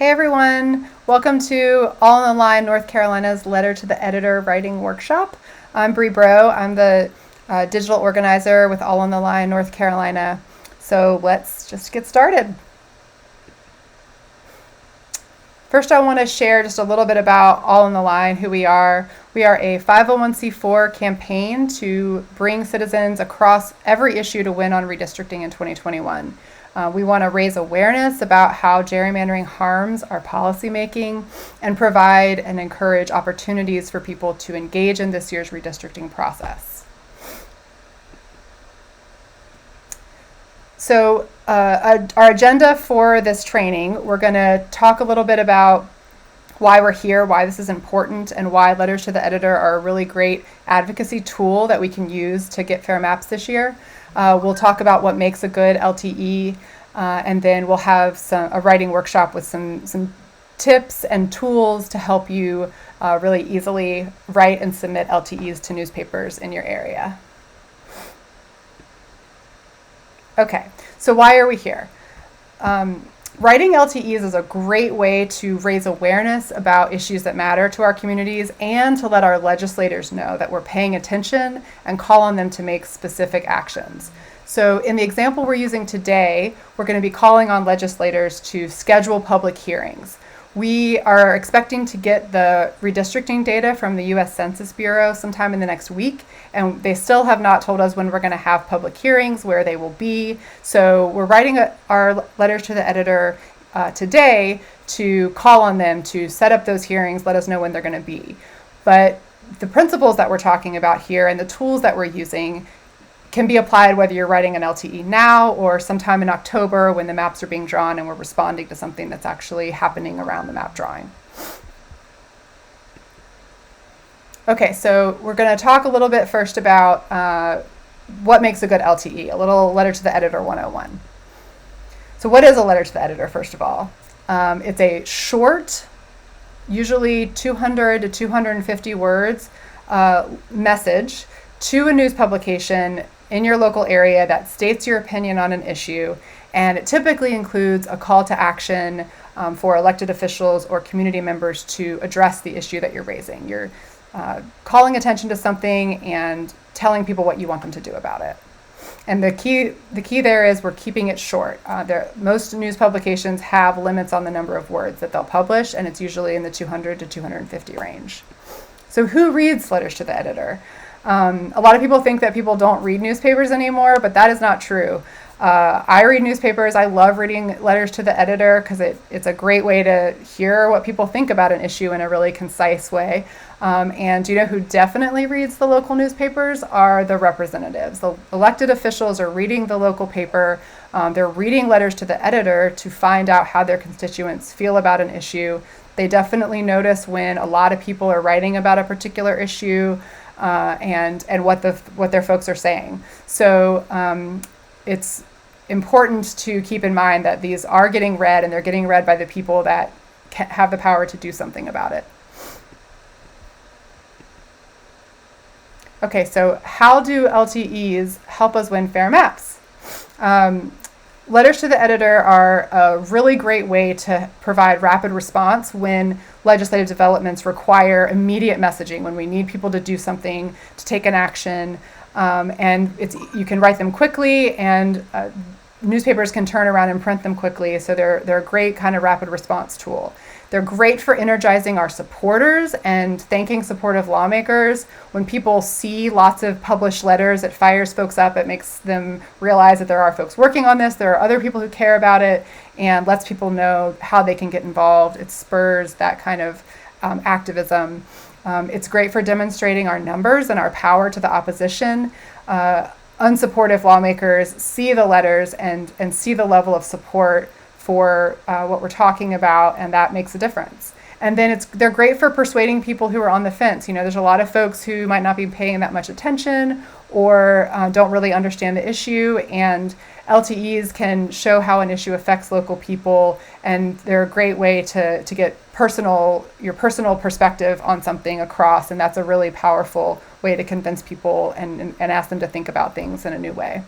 Hey everyone, welcome to All in the Line North Carolina's Letter to the Editor Writing Workshop. I'm Bree Bro. I'm the digital organizer with All in the Line North Carolina. So let's just get started. First, I want to share just a little bit about All in the Line, who we are. We are a 501c4 campaign to bring citizens across every issue to win on redistricting in 2021. We want to raise awareness about how gerrymandering harms our policymaking and provide and encourage opportunities for people to engage in this year's redistricting process. So our agenda for this training, we're going to talk a little bit about why we're here, why this is important, and why letters to the editor are a really great advocacy tool that we can use to get fair maps this year. We'll talk about what makes a good LTE, and then we'll have a writing workshop with some tips and tools to help you really easily write and submit LTEs to newspapers in your area. Okay, so why are we here? Writing LTEs is a great way to raise awareness about issues that matter to our communities and to let our legislators know that we're paying attention and call on them to make specific actions. So in the example we're using today, we're going to be calling on legislators to schedule public hearings. We are expecting to get the redistricting data from the U.S. Census Bureau sometime in the next week, and they still have not told us when we're going to have public hearings, where they will be. So we're writing our letters to the editor today to call on them to set up those hearings, let us know when they're going to be. But the principles that we're talking about here and the tools that we're using can be applied whether you're writing an LTE now or sometime in October when the maps are being drawn and we're responding to something that's actually happening around the map drawing. Okay, so we're going to talk a little bit first about what makes a good LTE, a little letter to the editor 101. So what is a letter to the editor, first of all? It's a short, usually 200 to 250 words message to a news publication in your local area that states your opinion on an issue, and it typically includes a call to action for elected officials or community members to address the issue that you're raising. You're calling attention to something and telling people what you want them to do about it. And the key there is we're keeping it short. Most news publications have limits on the number of words that they'll publish, and it's usually in the 200 to 250 range. So who reads letters to the editor? A lot of people think that people don't read newspapers anymore, but that is not true. I read newspapers. I love reading letters to the editor because it's a great way to hear what people think about an issue in a really concise way. And you know who definitely reads the local newspapers are the representatives. The elected officials are reading the local paper. They're reading letters to the editor to find out how their constituents feel about an issue. They definitely notice when a lot of people are writing about a particular issue. And what their folks are saying. So it's important to keep in mind that these are getting read, and they're getting read by the people that have the power to do something about it. Okay, so how do LTEs help us win fair maps? Letters to the editor are a really great way to provide rapid response when legislative developments require immediate messaging, when we need people to do something, to take an action, and you can write them quickly, and newspapers can turn around and print them quickly, so they're a great kind of rapid response tool. They're great for energizing our supporters and thanking supportive lawmakers. When people see lots of published letters, it fires folks up. It makes them realize that there are folks working on this. There are other people who care about it, and lets people know how they can get involved. It spurs that kind of activism. It's great for demonstrating our numbers and our power to the opposition. Unsupportive lawmakers see the letters and see the level of support for what we're talking about, and that makes a difference. And then they're great for persuading people who are on the fence. You know, there's a lot of folks who might not be paying that much attention or don't really understand the issue, and LTEs can show how an issue affects local people, and they're a great way to get your personal perspective on something across, and that's a really powerful way to convince people and ask them to think about things in a new way.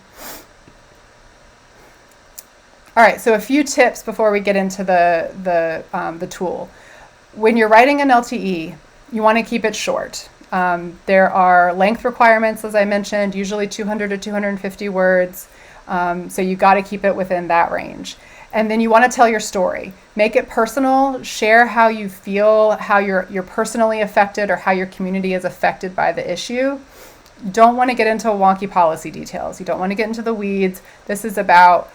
All right, so a few tips before we get into the tool. When you're writing an LTE, you want to keep it short. There are length requirements, as I mentioned, usually 200 to 250 words. So you got to keep it within that range. And then you want to tell your story. Make it personal. Share how you feel, how you're personally affected, or how your community is affected by the issue. You don't want to get into wonky policy details. You don't want to get into the weeds. This is about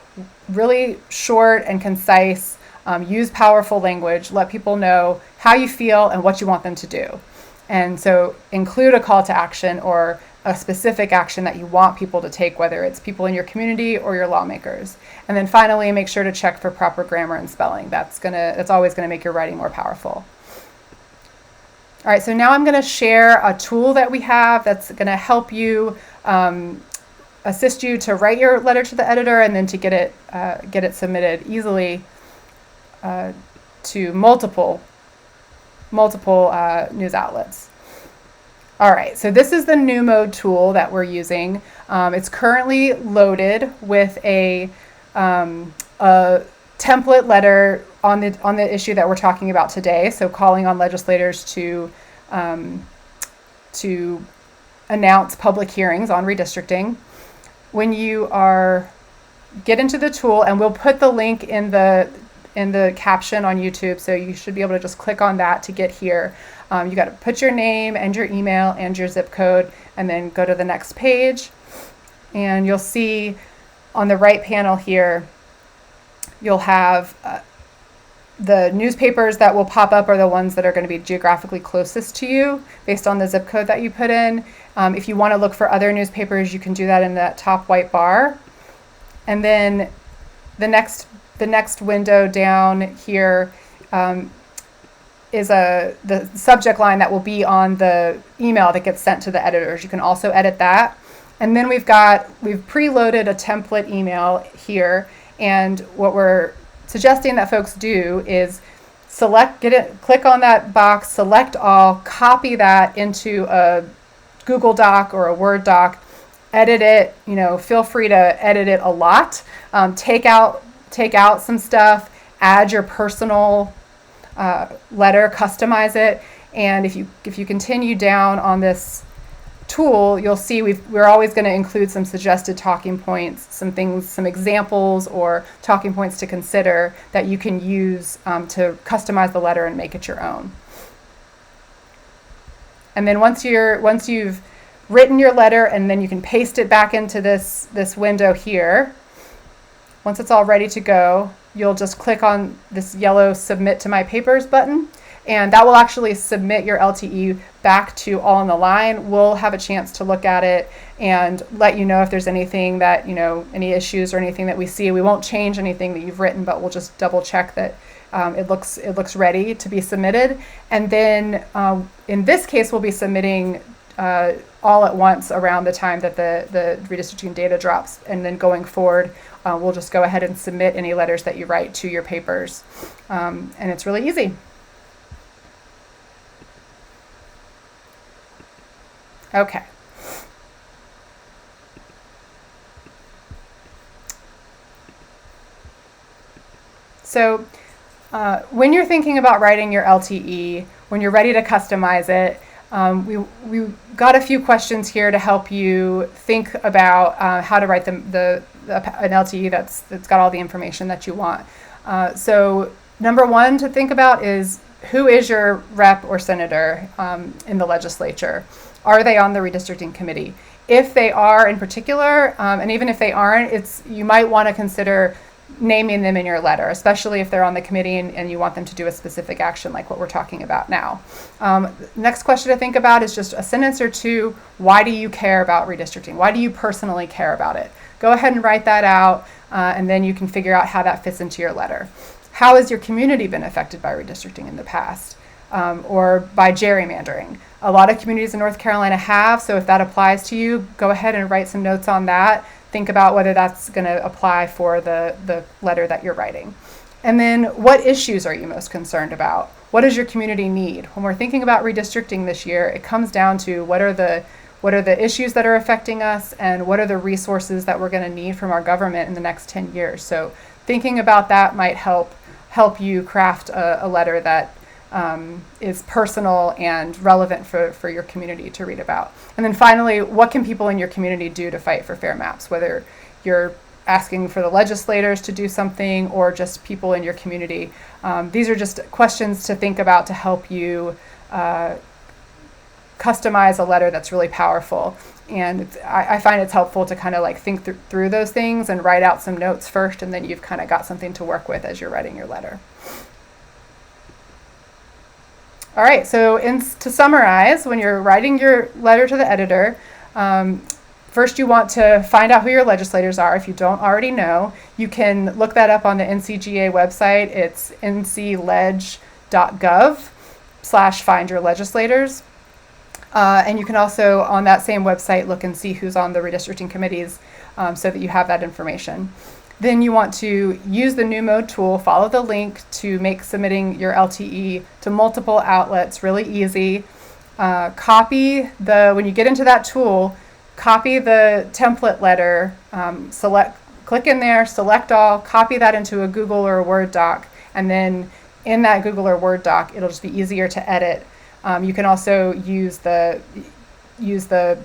really short and concise. Use powerful language. Let people know how you feel and what you want them to do. And so include a call to action or a specific action that you want people to take, whether it's people in your community or your lawmakers. And then finally, make sure to check for proper grammar and spelling. That's always gonna make your writing more powerful. All right, so now I'm gonna share a tool that we have that's gonna help you, assist you to write your letter to the editor and then to get it submitted easily to multiple news outlets. All right, so this is the new mode tool that we're using. It's currently loaded with a template letter on the issue that we're talking about today. So calling on legislators to announce public hearings on redistricting. When you get into the tool, and we'll put the link in the caption on YouTube, so you should be able to just click on that to get here. You got to put your name and your email and your zip code, and then go to the next page. And you'll see on the right panel here, you'll have the newspapers that will pop up are the ones that are going to be geographically closest to you based on the zip code that you put in. If you want to look for other newspapers, you can do that in that top white bar. And then the next window down here is the subject line that will be on the email that gets sent to the editors. You can also edit that. And then we've preloaded a template email here, and what we're suggesting that folks do is click on that box, select all, copy that into a Google Doc or a Word doc, edit it, feel free to edit it a lot. Take out some stuff, add your personal letter, customize it, and if you continue down on this tool, you'll see we're always going to include some suggested talking points, some examples or talking points to consider that you can use to customize the letter and make it your own. And then once you've written your letter, and then you can paste it back into this window here. Once it's all ready to go, you'll just click on this yellow Submit to My Papers button, and that will actually submit your LTE back to All on the Line. We'll have a chance to look at it and let you know if there's anything that, any issues or anything that we see. We won't change anything that you've written, but we'll just double check that it looks ready to be submitted. And then in this case, we'll be submitting all at once around the time that the redistricting data drops, and then going forward, we'll just go ahead and submit any letters that you write to your papers, and it's really easy. Okay. So when you're thinking about writing your LTE, when you're ready to customize it, we got a few questions here to help you think about how to write an LTE that's got all the information that you want. So number one to think about is, who is your rep or senator in the legislature? Are they on the redistricting committee? If they are in particular, and even if they aren't, you might want to consider naming them in your letter, especially if they're on the committee and you want them to do a specific action like what we're talking about now. Next question to think about is just a sentence or two. Why do you care about redistricting? Why do you personally care about it? Go ahead and write that out, and then you can figure out how that fits into your letter. How has your community been affected by redistricting in the past, or by gerrymandering? A lot of communities in North Carolina have, so if that applies to you, go ahead and write some notes on that. Think about whether that's going to apply for the letter that you're writing. And then, what issues are you most concerned about? What does your community need? When we're thinking about redistricting this year, it comes down to what are the issues that are affecting us, and what are the resources that we're going to need from our government in the next 10 years. So thinking about that might help you craft a letter that is personal and relevant for your community to read about. And then finally, what can people in your community do to fight for fair maps, whether you're asking for the legislators to do something or just people in your community. These are just questions to think about to help you customize a letter that's really powerful. And I find it's helpful to kind of like think through those things and write out some notes first, and then you've kind of got something to work with as you're writing your letter. All right, so to summarize, when you're writing your letter to the editor, first you want to find out who your legislators are. If you don't already know, you can look that up on the NCGA website. It's ncledge.gov/findyourlegislators. And you can also, on that same website, look and see who's on the redistricting committees so that you have that information. Then you want to use the new mode tool, follow the link to make submitting your LTE to multiple outlets really easy. When you get into that tool, copy the template letter, click in there, select all, copy that into a Google or a Word doc, and then in that Google or Word doc, it'll just be easier to edit. You can also use the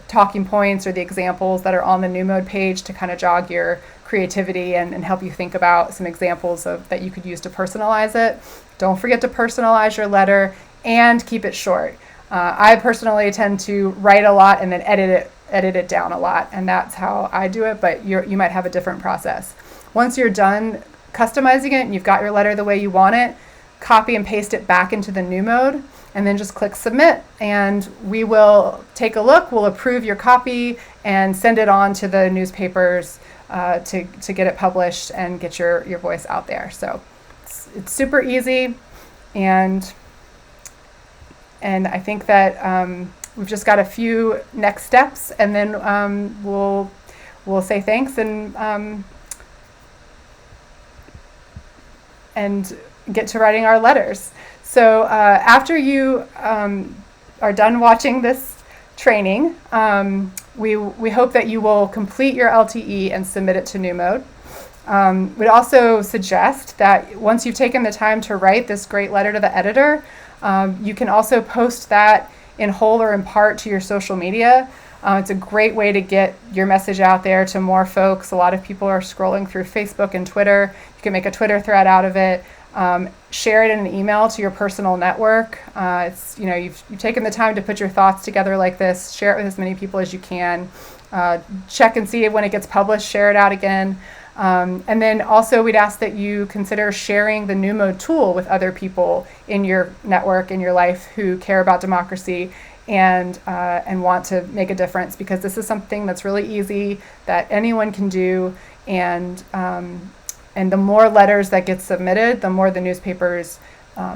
talking points or the examples that are on the new mode page to kind of jog your creativity and help you think about some examples that you could use to personalize it. Don't forget to personalize your letter and keep it short. I personally tend to write a lot and then edit it down a lot, and that's how I do it, but you might have a different process. Once you're done customizing it and you've got your letter the way you want it, copy and paste it back into the new mode, and then just click submit, and we will take a look, we'll approve your copy and send it on to the newspapers to get it published and get your voice out there. So it's super easy, and I think that we've just got a few next steps, and then we'll say thanks and get to writing our letters. So after you are done watching this training, we hope that you will complete your LTE and submit it to new mode. We'd also suggest that once you've taken the time to write this great letter to the editor, you can also post that in whole or in part to your social media. It's a great way to get your message out there to more folks. A lot of people are scrolling through Facebook and Twitter. You can make a Twitter thread out of it. Share it in an email to your personal network. You've taken the time to put your thoughts together like this. Share it with as many people as you can. Check and see when it gets published. Share it out again. And then also we'd ask that you consider sharing the new mode tool with other people in your network, in your life, who care about democracy and want to make a difference, because this is something that's really easy that anyone can do, and the more letters that get submitted, the more the newspapers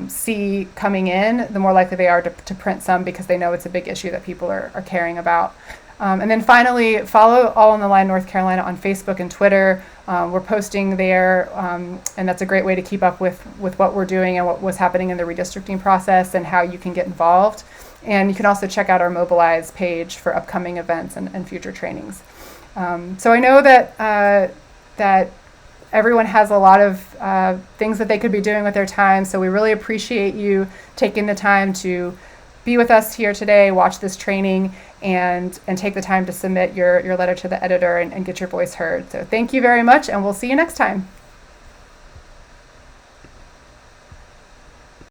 see coming in, the more likely they are to print some, because they know it's a big issue that people are caring about. And then finally, follow All on the Line North Carolina on Facebook and Twitter. We're posting there, and that's a great way to keep up with what we're doing and what was happening in the redistricting process and how you can get involved. And you can also check out our Mobilize page for upcoming events and future trainings. So I know that everyone has a lot of things that they could be doing with their time, so we really appreciate you taking the time to be with us here today, watch this training, and take the time to submit your letter to the editor and get your voice heard. So thank you very much, and we'll see you next time.